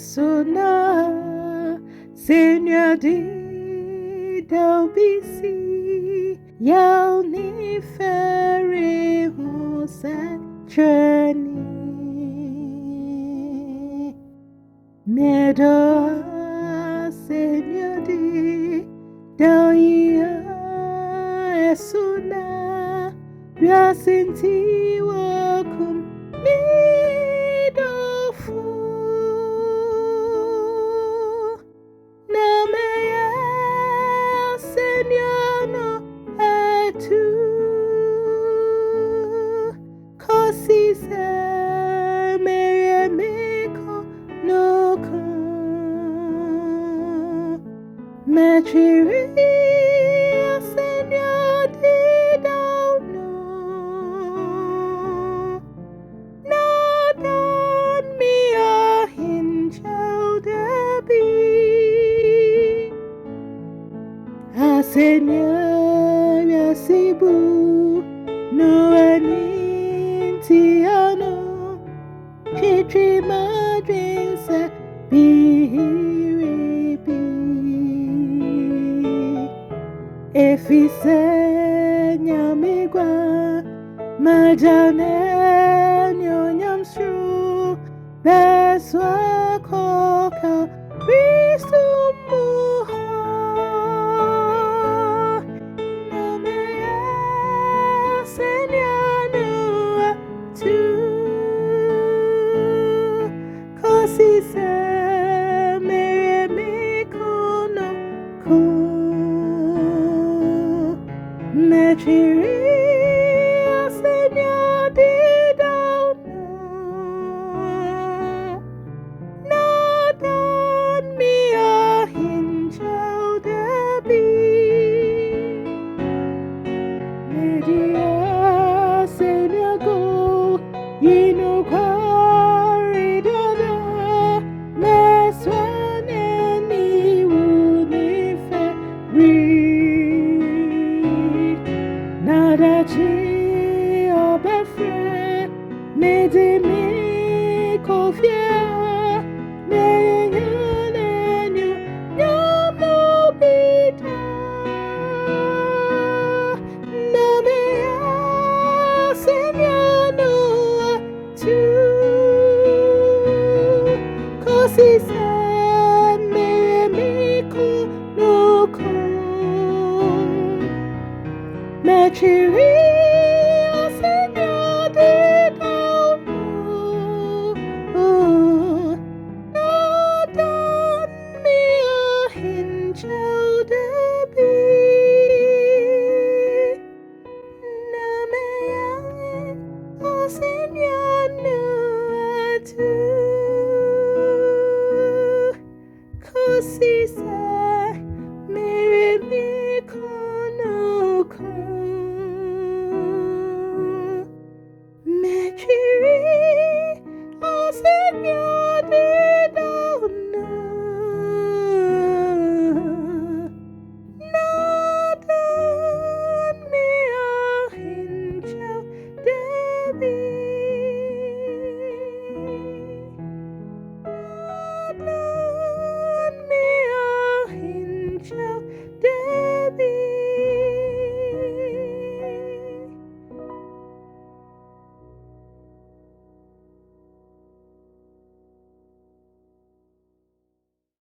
Kobisona Seigneur di Daubisi Yao ni fere husa Treni Medo Seigneur di Dauia Esuna Biasinti wakum Midofu Nameya Seigneur no Etu Kosi se Miriamiko no Kun Machiri Seigneur di Dauno Nadan Mia Hinchau Debi Seigneur Yasibu No Anintiano Chitri Madrinsa Bihiribi Efise Nyamigwa Majane Nyonyamshu Beswa Koka Bisumuha Nameya Senyanu Tu Kosi se Miremikono Ku Mechiri Seigneur di Dauno Nadan Mia Hinchau Debi Media Seigneur go Yino Kwaridada Meswane ni wunife read Nadachi obefre Medimi kofie